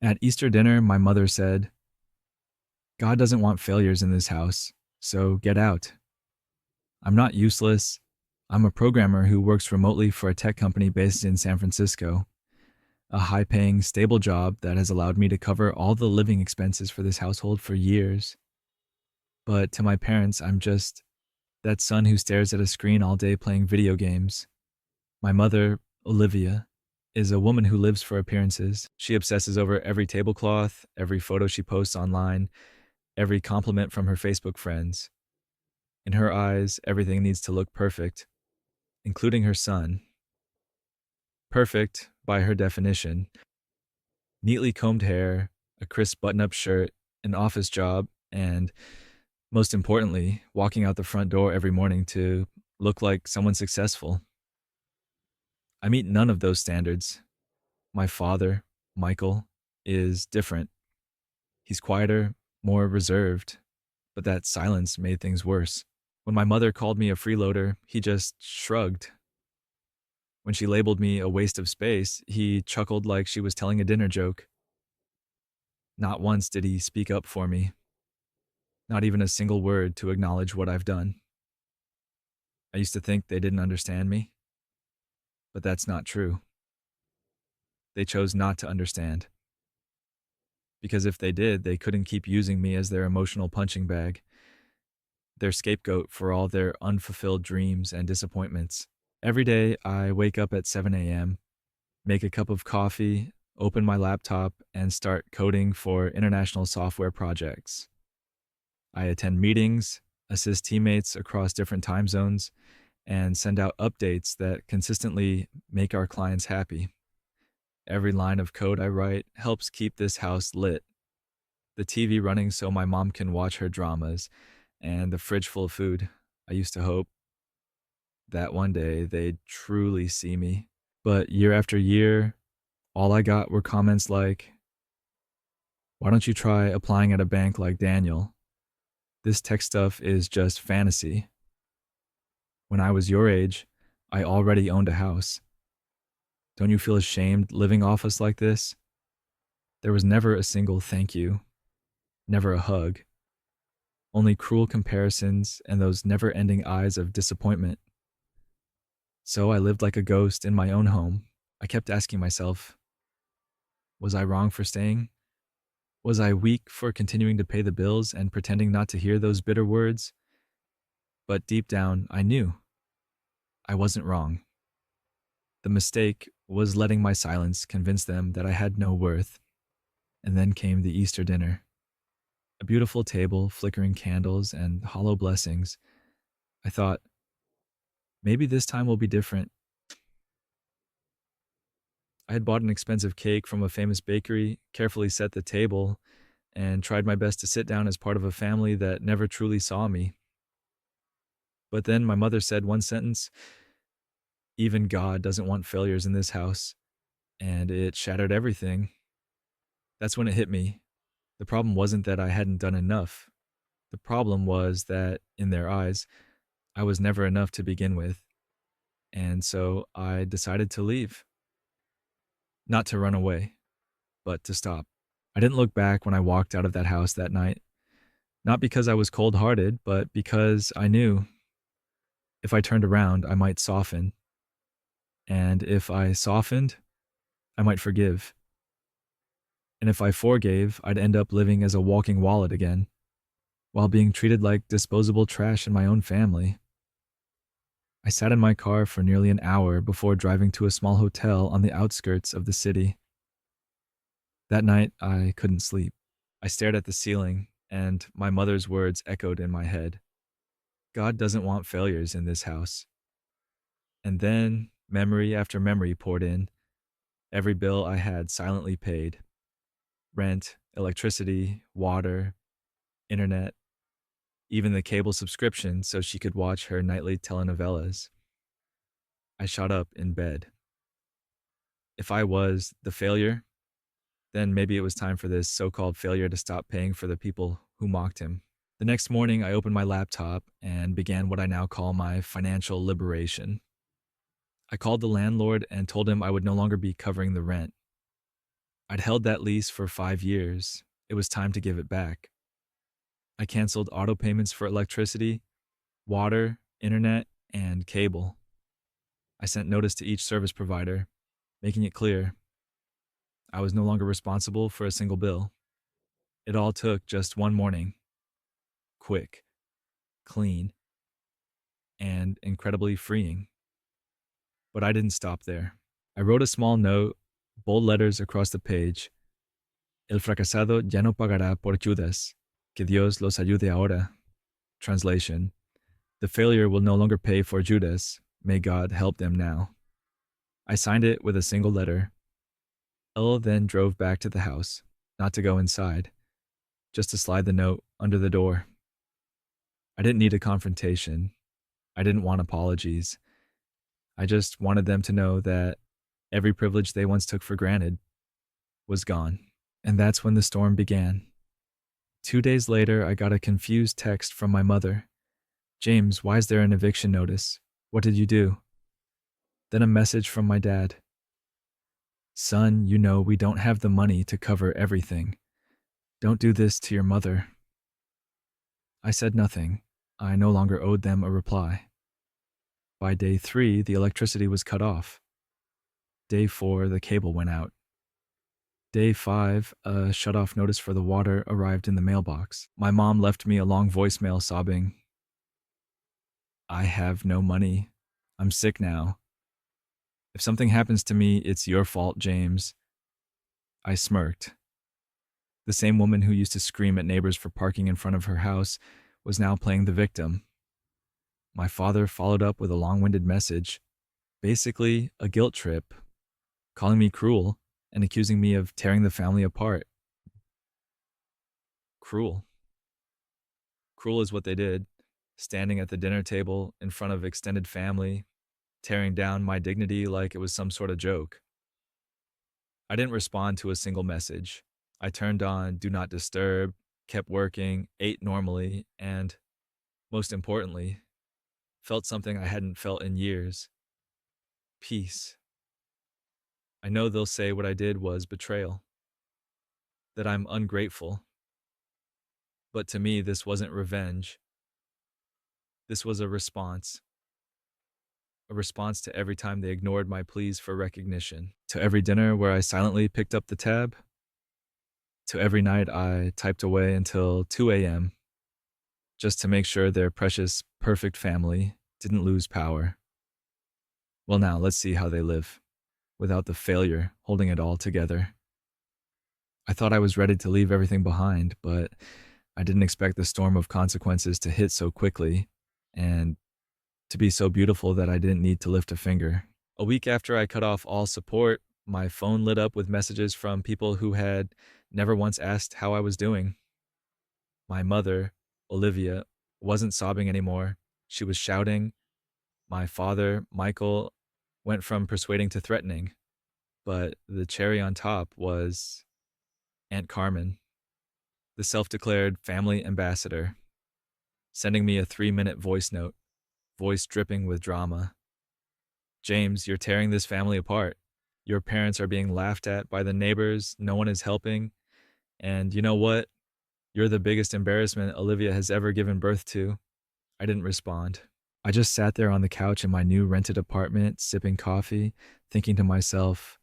At Easter dinner, my mother said, God doesn't want failures in this house, so get out. I'm not useless. I'm a programmer who works remotely for a tech company based in San Francisco, a high paying, stable job that has allowed me to cover all the living expenses for this household for years. But to my parents, I'm just that son who stares at a screen all day playing video games. My mother, Olivia, is a woman who lives for appearances. She obsesses over every tablecloth, every photo she posts online, every compliment from her Facebook friends. In her eyes, everything needs to look perfect, including her son. Perfect, by her definition. Neatly combed hair, a crisp button up shirt, an office job, and, most importantly, walking out the front door every morning to look like someone successful. I meet none of those standards. My father, Michael, is different. He's quieter, more reserved, but that silence made things worse. When my mother called me a freeloader, he just shrugged. When she labeled me a waste of space, he chuckled like she was telling a dinner joke. Not once did he speak up for me, not even a single word to acknowledge what I've done. I used to think they didn't understand me, but that's not true. They chose not to understand. Because if they did, they couldn't keep using me as their emotional punching bag, their scapegoat for all their unfulfilled dreams and disappointments. Every day, I wake up at 7 a.m., make a cup of coffee, open my laptop, and start coding for international software projects. I attend meetings, assist teammates across different time zones, and send out updates that consistently make our clients happy. Every line of code I write helps keep this house lit, the TV running so my mom can watch her dramas, and the fridge full of food. I used to hope that one day they'd truly see me. But year after year, all I got were comments like, why don't you try applying at a bank like Daniel? This tech stuff is just fantasy. When I was your age, I already owned a house. Don't you feel ashamed living off us like this? There was never a single thank you, never a hug, only cruel comparisons and those never ending eyes of disappointment. So I lived like a ghost in my own home. I kept asking myself, was I wrong for staying? Was I weak for continuing to pay the bills and pretending not to hear those bitter words? But deep down, I knew I wasn't wrong. The mistake was letting my silence convince them that I had no worth. And then came the Easter dinner. A beautiful table, flickering candles, and hollow blessings. I thought, maybe this time will be different. I had bought an expensive cake from a famous bakery, carefully set the table, and tried my best to sit down as part of a family that never truly saw me. But then my mother said one sentence, even God doesn't want failures in this house, and it shattered everything. That's when it hit me. The problem wasn't that I hadn't done enough. The problem was that, in their eyes, I was never enough to begin with. And so I decided to leave. Not to run away, but to stop. I didn't look back when I walked out of that house that night. Not because I was cold hearted, but because I knew if I turned around, I might soften. And if I softened, I might forgive. And if I forgave, I'd end up living as a walking wallet again, while being treated like disposable trash in my own family. I sat in my car for nearly an hour before driving to a small hotel on the outskirts of the city. That night, I couldn't sleep. I stared at the ceiling, and my mother's words echoed in my head. God doesn't want failures in this house. And then, memory after memory poured in, every bill I had silently paid. Rent, electricity, water, internet, even the cable subscription so she could watch her nightly telenovelas. I shot up in bed. If I was the failure, then maybe it was time for this so-called failure to stop paying for the people who mocked him. The next morning, I opened my laptop and began what I now call my financial liberation. I called the landlord and told him I would no longer be covering the rent. I'd held that lease for 5 years. It was time to give it back. I canceled auto payments for electricity, water, internet, and cable. I sent notice to each service provider, making it clear I was no longer responsible for a single bill. It all took just one morning. Quick, clean, and incredibly freeing. But I didn't stop there. I wrote a small note, bold letters across the page. El fracasado ya no pagará por Judas. Que Dios los ayude ahora. Translation: the failure will no longer pay for Judas. May God help them now. I signed it with a single letter. Elle then drove back to the house, not to go inside, just to slide the note under the door. I didn't need a confrontation. I didn't want apologies. I just wanted them to know that every privilege they once took for granted was gone. And that's when the storm began. 2 days later, I got a confused text from my mother. James, why is there an eviction notice? What did you do? Then a message from my dad. Son, you know we don't have the money to cover everything. Don't do this to your mother. I said nothing. I no longer owed them a reply. By day 3, the electricity was cut off. Day 4, the cable went out. Day 5, a shut-off notice for the water arrived in the mailbox. My mom left me a long voicemail sobbing, I have no money. I'm sick now. If something happens to me, it's your fault, James. I smirked. The same woman who used to scream at neighbors for parking in front of her house was now playing the victim. My father followed up with a long-winded message, basically a guilt trip, calling me cruel and accusing me of tearing the family apart. Cruel. Cruel is what they did, standing at the dinner table in front of extended family, tearing down my dignity like it was some sort of joke. I didn't respond to a single message. I turned on Do Not Disturb, kept working, ate normally, and, most importantly, felt something I hadn't felt in years. Peace. I know they'll say what I did was betrayal, that I'm ungrateful. But to me, this wasn't revenge. This was a response to every time they ignored my pleas for recognition, to every dinner where I silently picked up the tab, to every night I typed away until 2 a.m. just to make sure their precious, perfect family didn't lose power. Well, now let's see how they live, without the failure holding it all together. I thought I was ready to leave everything behind, but I didn't expect the storm of consequences to hit so quickly, and to be so beautiful that I didn't need to lift a finger. A week after I cut off all support, my phone lit up with messages from people who had never once asked how I was doing. My mother, Olivia, wasn't sobbing anymore. She was shouting. My father, Michael, went from persuading to threatening. But the cherry on top was Aunt Carmen, the self-declared family ambassador, sending me a 3-minute voice note, voice dripping with drama. James, you're tearing this family apart. Your parents are being laughed at by the neighbors. No one is helping. And you know what? You're the biggest embarrassment Olivia has ever given birth to. I didn't respond. I just sat there on the couch in my new rented apartment, sipping coffee, thinking to myself,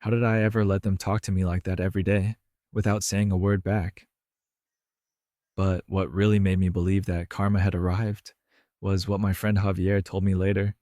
how did I ever let them talk to me like that every day, without saying a word back? But what really made me believe that karma had arrived was what my friend Javier told me later,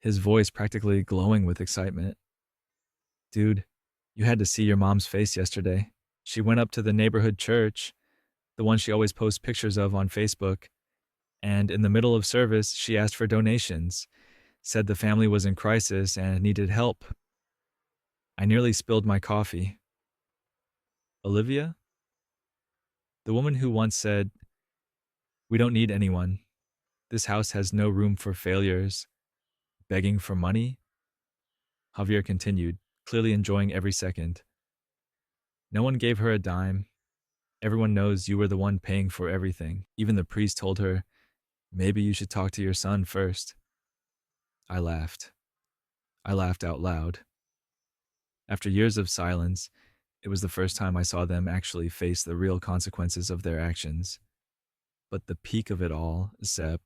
his voice practically glowing with excitement. Dude, you had to see your mom's face yesterday. She went up to the neighborhood church, the one she always posts pictures of on Facebook, and in the middle of service, she asked for donations, said the family was in crisis and needed help. I nearly spilled my coffee. Olivia? The woman who once said, we don't need anyone. This house has no room for failures. Begging for money? Javier continued, clearly enjoying every second. No one gave her a dime. Everyone knows you were the one paying for everything. Even the priest told her, maybe you should talk to your son first. I laughed. I laughed out loud. After years of silence, It was the first time I saw them actually face the real consequences of their actions. But the peak of it all, Zep,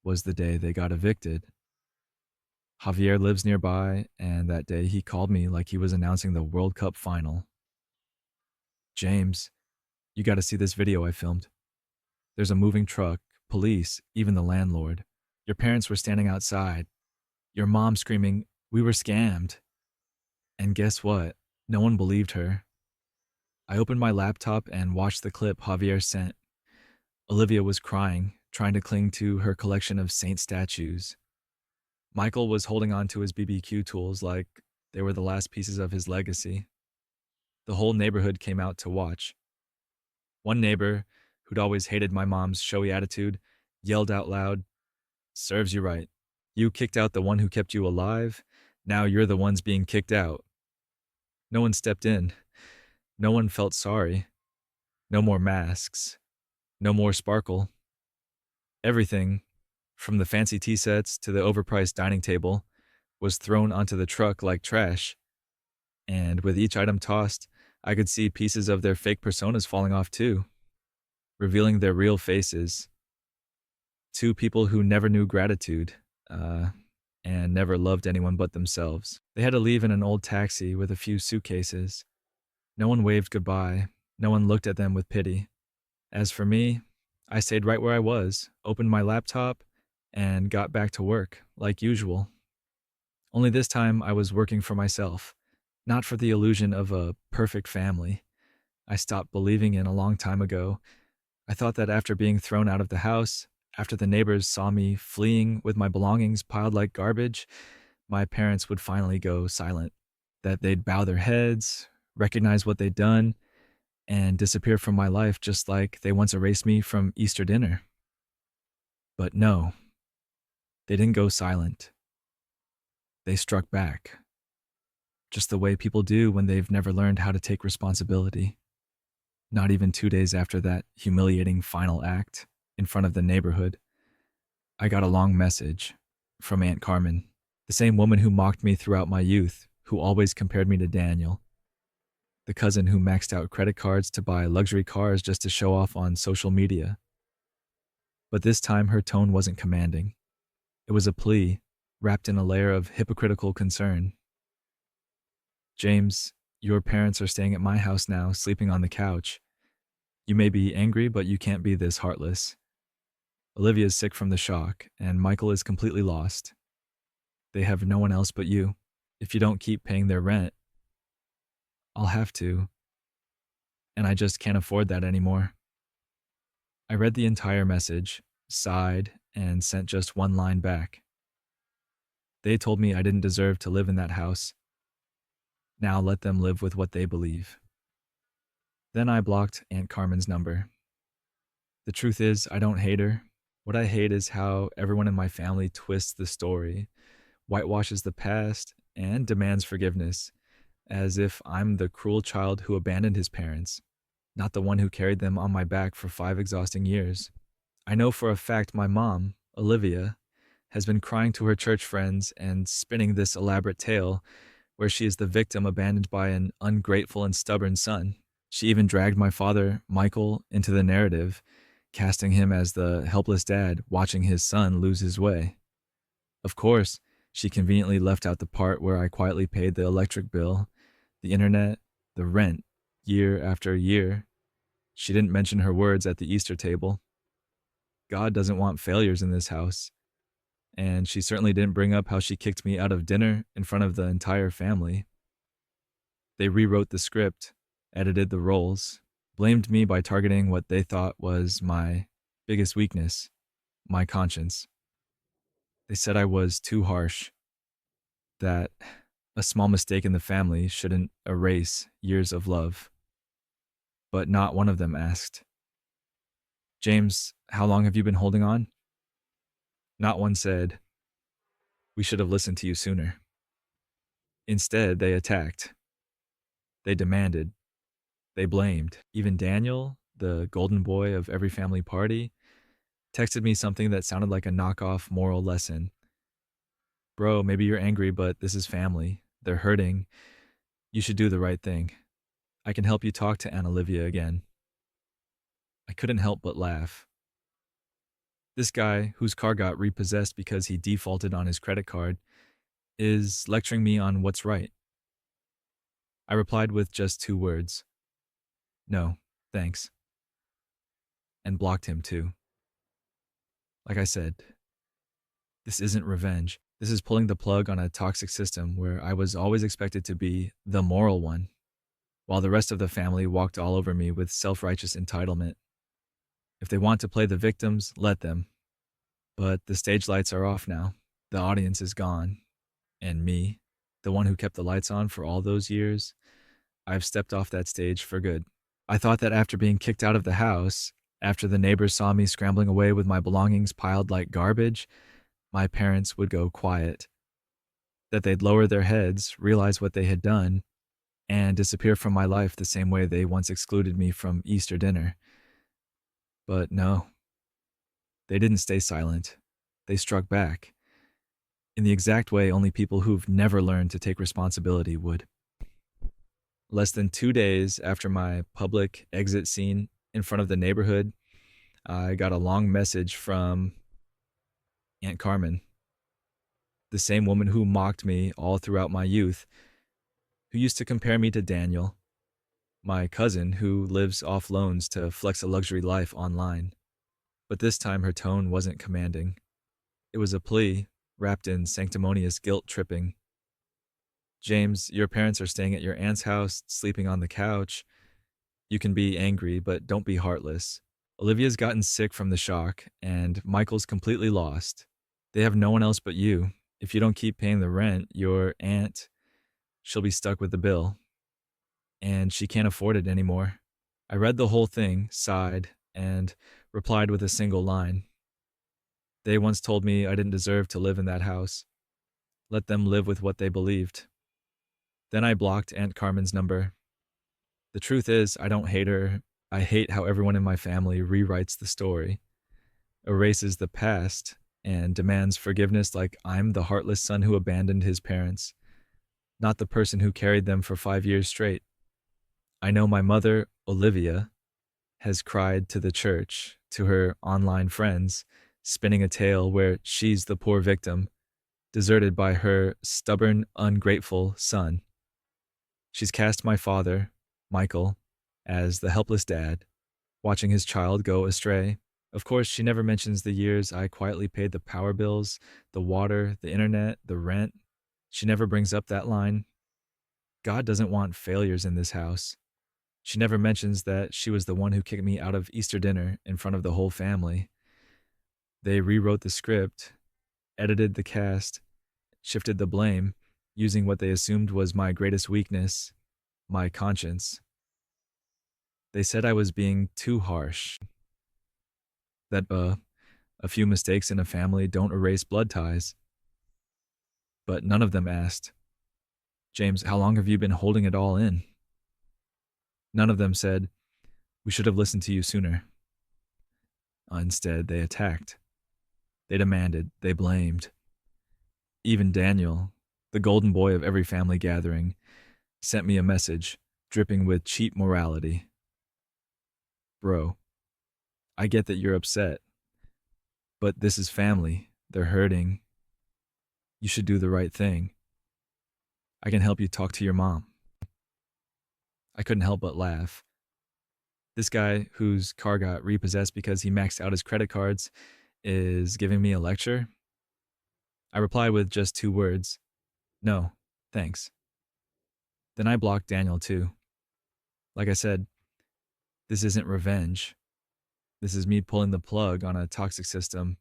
was the day they got evicted. Javier lives nearby, and that day he called me like he was announcing the World Cup final. James, you gotta see this video I filmed. There's a moving truck, police, even the landlord. Your parents were standing outside. Your mom screaming, "We were scammed." And guess what? No one believed her. I opened my laptop and watched the clip Javier sent. Olivia was crying, trying to cling to her collection of saint statues. Michael was holding on to his BBQ tools like they were the last pieces of his legacy. The whole neighborhood came out to watch. One neighbor, who'd always hated my mom's showy attitude, yelled out loud, "Serves you right. You kicked out the one who kept you alive. Now you're the ones being kicked out." No one stepped in. No one felt sorry. No more masks. No more sparkle. Everything, from the fancy tea sets to the overpriced dining table, was thrown onto the truck like trash. And with each item tossed, I could see pieces of their fake personas falling off too, revealing their real faces. Two people who never knew gratitude, and never loved anyone but themselves. They had to leave in an old taxi with a few suitcases. No one waved goodbye. No one looked at them with pity. As for me, I stayed right where I was, opened my laptop, and got back to work, like usual. Only this time I was working for myself, not for the illusion of a perfect family I stopped believing in a long time ago. I thought that after being thrown out of the house, after the neighbors saw me fleeing with my belongings piled like garbage, my parents would finally go silent, that they'd bow their heads, recognize what they'd done, and disappear from my life just like they once erased me from Easter dinner. But no, they didn't go silent. They struck back, just the way people do when they've never learned how to take responsibility. Not even 2 days after that humiliating final act in front of the neighborhood, I got a long message from Aunt Carmen, the same woman who mocked me throughout my youth, who always compared me to Daniel, the cousin who maxed out credit cards to buy luxury cars just to show off on social media. But this time her tone wasn't commanding. It was a plea, wrapped in a layer of hypocritical concern. "James, your parents are staying at my house now, sleeping on the couch. You may be angry, but you can't be this heartless. Olivia's sick from the shock, and Michael is completely lost. They have no one else but you. If you don't keep paying their rent, I'll have to, and I just can't afford that anymore." I read the entire message, sighed, and sent just one line back. They told me I didn't deserve to live in that house. Now let them live with what they believe. Then I blocked Aunt Carmen's number. The truth is, I don't hate her. What I hate is how everyone in my family twists the story, whitewashes the past, and demands forgiveness, as if I'm the cruel child who abandoned his parents, not the one who carried them on my back for 5 exhausting years. I know for a fact my mom, Olivia, has been crying to her church friends and spinning this elaborate tale where she is the victim abandoned by an ungrateful and stubborn son. She even dragged my father, Michael, into the narrative, casting him as the helpless dad watching his son lose his way. Of course, she conveniently left out the part where I quietly paid the electric bill, the internet, the rent, year after year. She didn't mention her words at the Easter table. God doesn't want failures in this house. And she certainly didn't bring up how she kicked me out of dinner in front of the entire family. They rewrote the script, edited the roles, blamed me by targeting what they thought was my biggest weakness, my conscience. They said I was too harsh, that a small mistake in the family shouldn't erase years of love. But not one of them asked, "James, how long have you been holding on?" Not one said, "We should have listened to you sooner." Instead, they attacked. They demanded. They blamed. Even Daniel, the golden boy of every family party, texted me something that sounded like a knockoff moral lesson. "Bro, maybe you're angry, but this is family. They're hurting. You should do the right thing." I can help you talk to Aunt Olivia again. I couldn't help but laugh. This guy, whose car got repossessed because he defaulted on his credit card, is lecturing me on what's right. I replied with just 2 words: no, thanks, and blocked him too. Like I said, this isn't revenge. This is pulling the plug on a toxic system where I was always expected to be the moral one, while the rest of the family walked all over me with self-righteous entitlement. If they want to play the victims, let them. But the stage lights are off now. The audience is gone. And me, the one who kept the lights on for all those years, I've stepped off that stage for good. I thought that after being kicked out of the house, after the neighbors saw me scrambling away with my belongings piled like garbage, my parents would go quiet. That they'd lower their heads, realize what they had done, and disappear from my life the same way they once excluded me from Easter dinner. But no, they didn't stay silent. They struck back, in the exact way only people who've never learned to take responsibility would. Less than 2 days after my public exit scene in front of the neighborhood, I got a long message from Aunt Carmen, the same woman who mocked me all throughout my youth, who used to compare me to Daniel, my cousin who lives off loans to flex a luxury life online. But this time her tone wasn't commanding. It was a plea wrapped in sanctimonious guilt tripping. James, your parents are staying at your aunt's house, sleeping on the couch. You can be angry, but don't be heartless. Olivia's gotten sick from the shock, and Michael's completely lost. They have no one else but you. If you don't keep paying the rent, your aunt, she'll be stuck with the bill. And she can't afford it anymore. I read the whole thing, sighed, and replied with a single line. They once told me I didn't deserve to live in that house. Let them live with what they believed. Then I blocked Aunt Carmen's number. The truth is, I don't hate her. I hate how everyone in my family rewrites the story, erases the past, and demands forgiveness like I'm the heartless son who abandoned his parents, not the person who carried them for 5 years straight. I know my mother, Olivia, has cried to the church, to her online friends, spinning a tale where she's the poor victim, deserted by her stubborn, ungrateful son. She's cast my father, Michael, as the helpless dad, watching his child go astray. Of course, she never mentions the years I quietly paid the power bills, the water, the internet, the rent. She never brings up that line. God doesn't want failures in this house. She never mentions that she was the one who kicked me out of Easter dinner in front of the whole family. They rewrote the script, edited the cast, shifted the blame, using what they assumed was my greatest weakness, my conscience. They said I was being too harsh, that a few mistakes in a family don't erase blood ties. But none of them asked, James, how long have you been holding it all in? None of them said, we should have listened to you sooner. Instead, they attacked. They demanded, they blamed. Even Daniel, the golden boy of every family gathering, sent me a message dripping with cheap morality. Bro, I get that you're upset, but this is family. They're hurting. You should do the right thing. I can help you talk to your mom. I couldn't help but laugh. This guy whose car got repossessed because he maxed out his credit cards is giving me a lecture? I replied with just 2 words. No, thanks. Then I blocked Daniel too. Like I said, this isn't revenge. This is me pulling the plug on a toxic system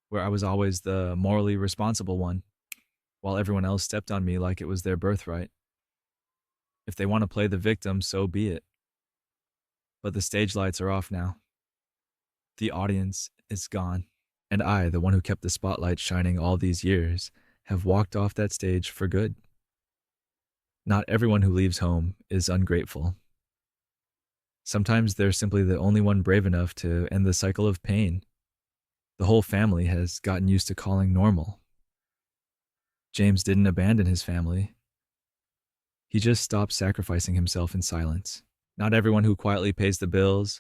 where I was always the morally responsible one, while everyone else stepped on me like it was their birthright. If they want to play the victim, so be it. But the stage lights are off now. The audience is gone. And I, the one who kept the spotlight shining all these years, have walked off that stage for good. Not everyone who leaves home is ungrateful. Sometimes they're simply the only one brave enough to end the cycle of pain the whole family has gotten used to calling normal. James didn't abandon his family. He just stopped sacrificing himself in silence. Not everyone who quietly pays the bills,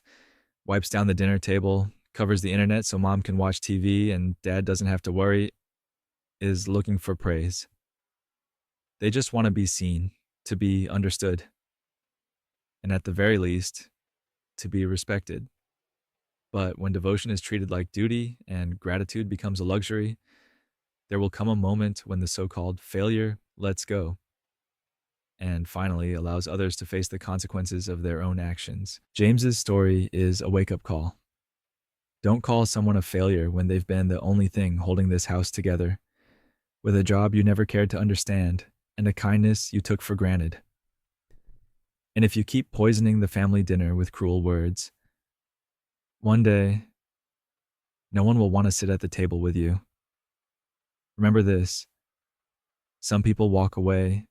wipes down the dinner table, covers the internet so mom can watch TV and dad doesn't have to worry, is looking for praise. They just want to be seen, to be understood, and at the very least, to be respected. But when devotion is treated like duty and gratitude becomes a luxury, there will come a moment when the so called failure lets go and finally allows others to face the consequences of their own actions. James's story is a wake up call. Don't call someone a failure when they've been the only thing holding this house together, with a job you never cared to understand and a kindness you took for granted. And if you keep poisoning the family dinner with cruel words, one day, no one will want to sit at the table with you. Remember this: some people walk away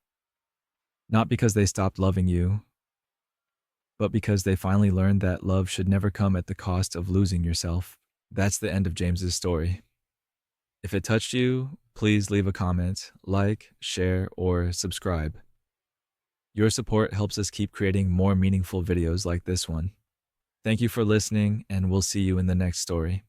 not because they stopped loving you, but because they finally learned that love should never come at the cost of losing yourself. That's the end of James's story. If it touched you, please leave a comment, like, share, or subscribe. Your support helps us keep creating more meaningful videos like this one. Thank you for listening, and we'll see you in the next story.